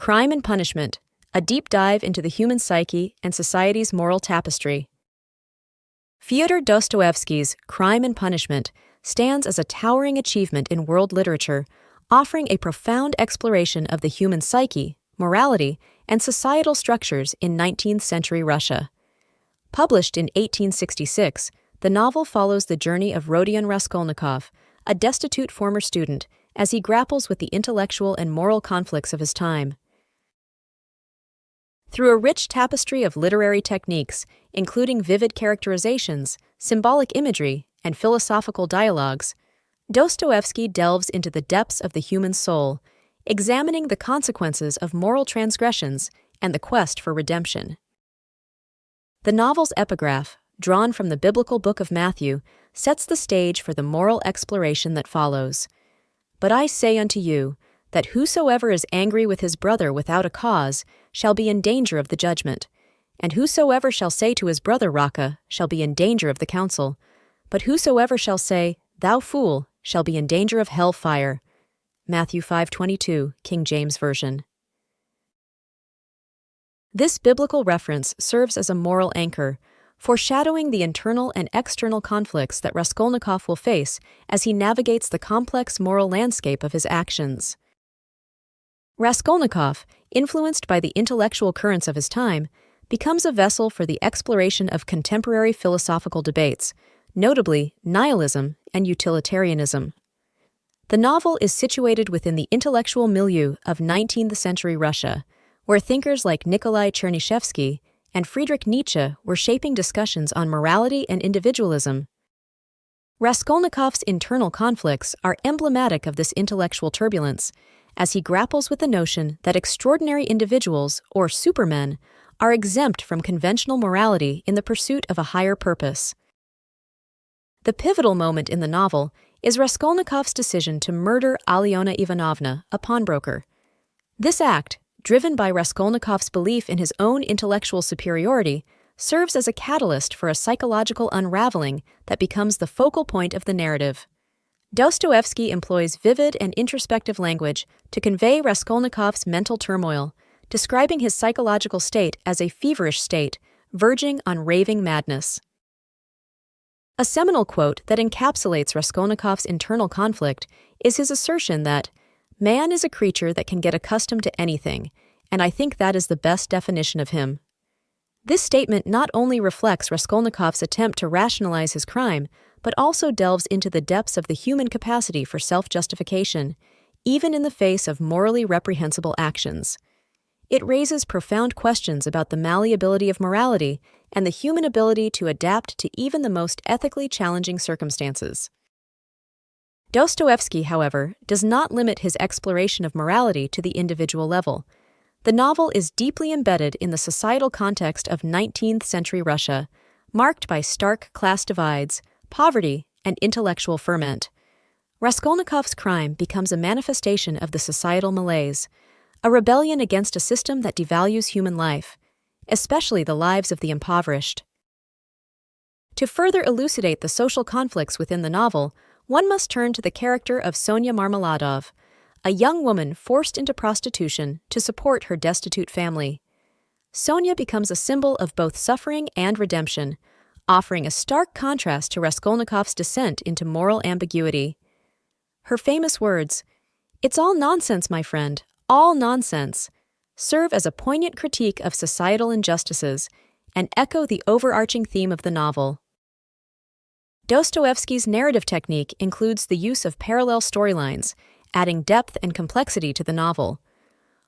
Crime and Punishment, a deep dive into the human psyche and society's moral tapestry. Fyodor Dostoevsky's Crime and Punishment stands as a towering achievement in world literature, offering a profound exploration of the human psyche, morality, and societal structures in 19th century Russia. Published in 1866, the novel follows the journey of Rodion Raskolnikov, a destitute former student, as he grapples with the intellectual and moral conflicts of his time. Through a rich tapestry of literary techniques, including vivid characterizations, symbolic imagery, and philosophical dialogues, Dostoevsky delves into the depths of the human soul, examining the consequences of moral transgressions and the quest for redemption. The novel's epigraph, drawn from the biblical book of Matthew, sets the stage for the moral exploration that follows. "But I say unto you, that whosoever is angry with his brother without a cause shall be in danger of the judgment, and whosoever shall say to his brother Raca shall be in danger of the council, but whosoever shall say, Thou fool, shall be in danger of hell fire." Matthew 5:22, King James Version. This biblical reference serves as a moral anchor, foreshadowing the internal and external conflicts that Raskolnikov will face as he navigates the complex moral landscape of his actions. Raskolnikov, influenced by the intellectual currents of his time, becomes a vessel for the exploration of contemporary philosophical debates, notably nihilism and utilitarianism. The novel is situated within the intellectual milieu of 19th century Russia, where thinkers like Nikolai Chernyshevsky and Friedrich Nietzsche were shaping discussions on morality and individualism. Raskolnikov's internal conflicts are emblematic of this intellectual turbulence, as he grapples with the notion that extraordinary individuals, or supermen, are exempt from conventional morality in the pursuit of a higher purpose. The pivotal moment in the novel is Raskolnikov's decision to murder Alyona Ivanovna, a pawnbroker. This act, driven by Raskolnikov's belief in his own intellectual superiority, serves as a catalyst for a psychological unraveling that becomes the focal point of the narrative. Dostoevsky employs vivid and introspective language to convey Raskolnikov's mental turmoil, describing his psychological state as a feverish state, verging on raving madness. A seminal quote that encapsulates Raskolnikov's internal conflict is his assertion that, "Man is a creature that can get accustomed to anything, and I think that is the best definition of him." This statement not only reflects Raskolnikov's attempt to rationalize his crime, but also delves into the depths of the human capacity for self-justification, even in the face of morally reprehensible actions. It raises profound questions about the malleability of morality and the human ability to adapt to even the most ethically challenging circumstances. Dostoevsky, however, does not limit his exploration of morality to the individual level. The novel is deeply embedded in the societal context of 19th century Russia, marked by stark class divides, poverty, and intellectual ferment. Raskolnikov's crime becomes a manifestation of the societal malaise, a rebellion against a system that devalues human life, especially the lives of the impoverished. To further elucidate the social conflicts within the novel, one must turn to the character of Sonya Marmeladov, a young woman forced into prostitution to support her destitute family. Sonya becomes a symbol of both suffering and redemption, offering a stark contrast to Raskolnikov's descent into moral ambiguity. Her famous words, "It's all nonsense, my friend, all nonsense," serve as a poignant critique of societal injustices and echo the overarching theme of the novel. Dostoevsky's narrative technique includes the use of parallel storylines, adding depth and complexity to the novel.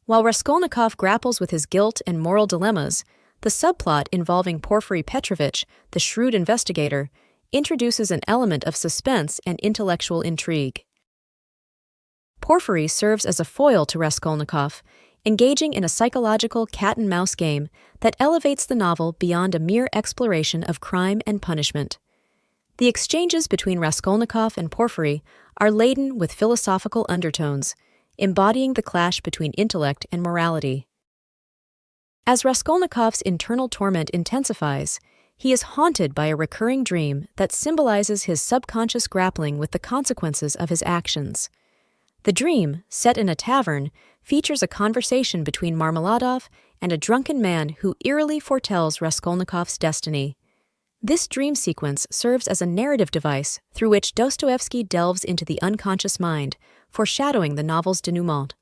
While Raskolnikov grapples with his guilt and moral dilemmas, the subplot involving Porfiry Petrovich, the shrewd investigator, introduces an element of suspense and intellectual intrigue. Porfiry serves as a foil to Raskolnikov, engaging in a psychological cat-and-mouse game that elevates the novel beyond a mere exploration of crime and punishment. The exchanges between Raskolnikov and Porfiry are laden with philosophical undertones, embodying the clash between intellect and morality. As Raskolnikov's internal torment intensifies, he is haunted by a recurring dream that symbolizes his subconscious grappling with the consequences of his actions. The dream, set in a tavern, features a conversation between Marmeladov and a drunken man who eerily foretells Raskolnikov's destiny. This dream sequence serves as a narrative device through which Dostoevsky delves into the unconscious mind, foreshadowing the novel's denouement.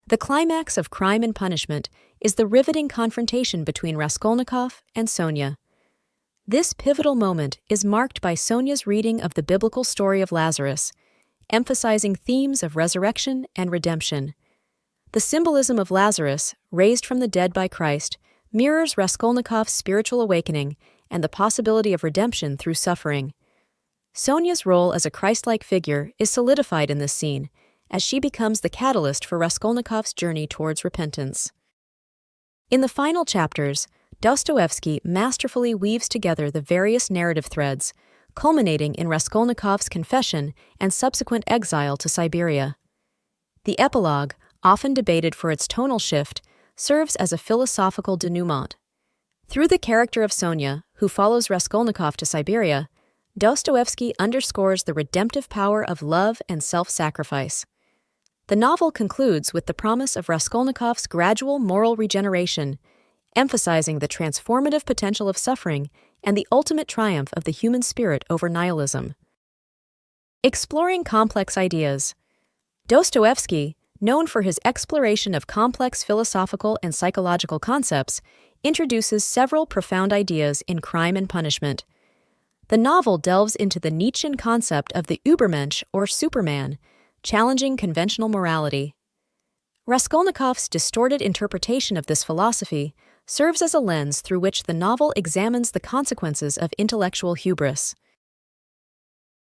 The climax of Crime and Punishment is the riveting confrontation between Raskolnikov and Sonia. This pivotal moment is marked by Sonia's reading of the biblical story of Lazarus, emphasizing themes of resurrection and redemption. The symbolism of Lazarus, raised from the dead by Christ, mirrors Raskolnikov's spiritual awakening and the possibility of redemption through suffering. Sonia's role as a Christ-like figure is solidified in this scene, as she becomes the catalyst for Raskolnikov's journey towards repentance. In the final chapters, Dostoevsky masterfully weaves together the various narrative threads, culminating in Raskolnikov's confession and subsequent exile to Siberia. The epilogue, often debated for its tonal shift, serves as a philosophical denouement. Through the character of Sonia, who follows Raskolnikov to Siberia, Dostoevsky underscores the redemptive power of love and self-sacrifice. The novel concludes with the promise of Raskolnikov's gradual moral regeneration, emphasizing the transformative potential of suffering and the ultimate triumph of the human spirit over nihilism. Exploring complex ideas. Dostoevsky, known for his exploration of complex philosophical and psychological concepts, introduces several profound ideas in Crime and Punishment. The novel delves into the Nietzschean concept of the Übermensch or Superman, challenging conventional morality. Raskolnikov's distorted interpretation of this philosophy serves as a lens through which the novel examines the consequences of intellectual hubris.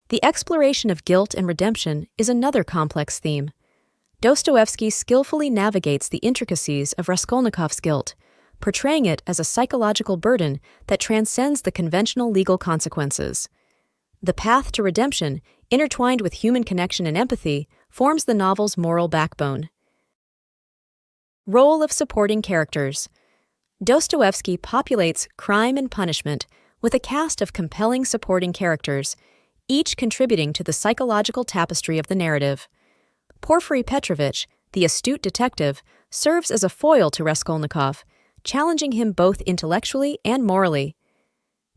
The exploration of guilt and redemption is another complex theme. Dostoevsky skillfully navigates the intricacies of Raskolnikov's guilt, portraying it as a psychological burden that transcends the conventional legal consequences. The path to redemption, intertwined with human connection and empathy, forms the novel's moral backbone. Role of supporting characters. Dostoevsky populates Crime and Punishment with a cast of compelling supporting characters, each contributing to the psychological tapestry of the narrative. Porfiry Petrovich, the astute detective, serves as a foil to Raskolnikov, challenging him both intellectually and morally.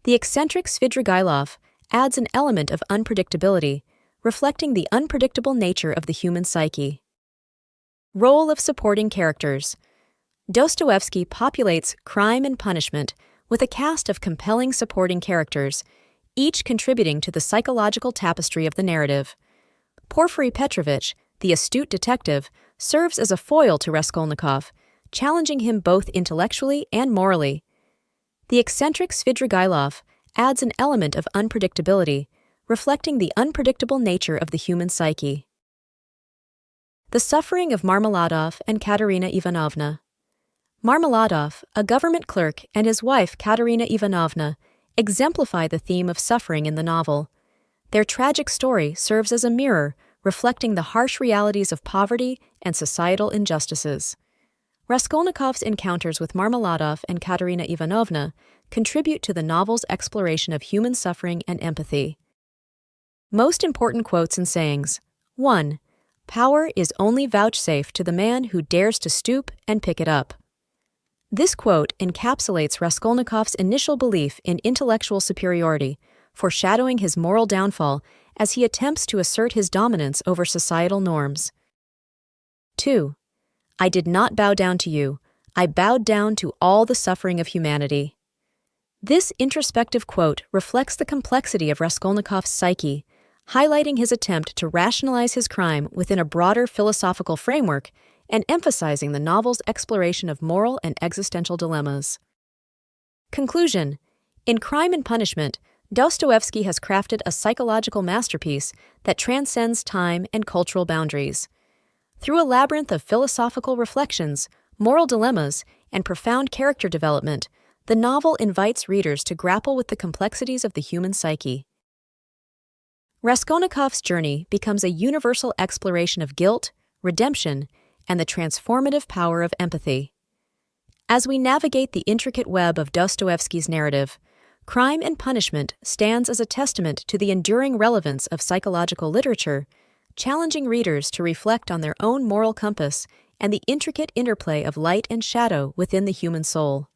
The eccentric Svidrigailov adds an element of unpredictability, reflecting the unpredictable nature of the human psyche. Role of supporting characters. Dostoevsky populates Crime and Punishment with a cast of compelling supporting characters, each contributing to the psychological tapestry of the narrative. Porfiry Petrovich, the astute detective, serves as a foil to Raskolnikov, challenging him both intellectually and morally. The eccentric Svidrigailov adds an element of unpredictability, reflecting the unpredictable nature of the human psyche. The suffering of Marmeladov and Katerina Ivanovna. Marmeladov, a government clerk, and his wife Katerina Ivanovna exemplify the theme of suffering in the novel. Their tragic story serves as a mirror, reflecting the harsh realities of poverty and societal injustices. Raskolnikov's encounters with Marmeladov and Katerina Ivanovna contribute to the novel's exploration of human suffering and empathy. Most important quotes and sayings. 1. Power is only vouchsafed to the man who dares to stoop and pick it up. This quote encapsulates Raskolnikov's initial belief in intellectual superiority, foreshadowing his moral downfall as he attempts to assert his dominance over societal norms. 2. I did not bow down to you. I bowed down to all the suffering of humanity. This introspective quote reflects the complexity of Raskolnikov's psyche, highlighting his attempt to rationalize his crime within a broader philosophical framework and emphasizing the novel's exploration of moral and existential dilemmas. Conclusion. In Crime and Punishment, Dostoevsky has crafted a psychological masterpiece that transcends time and cultural boundaries. Through a labyrinth of philosophical reflections, moral dilemmas, and profound character development, the novel invites readers to grapple with the complexities of the human psyche. Raskolnikov's journey becomes a universal exploration of guilt, redemption, and the transformative power of empathy. As we navigate the intricate web of Dostoevsky's narrative, Crime and Punishment stands as a testament to the enduring relevance of psychological literature, challenging readers to reflect on their own moral compass and the intricate interplay of light and shadow within the human soul.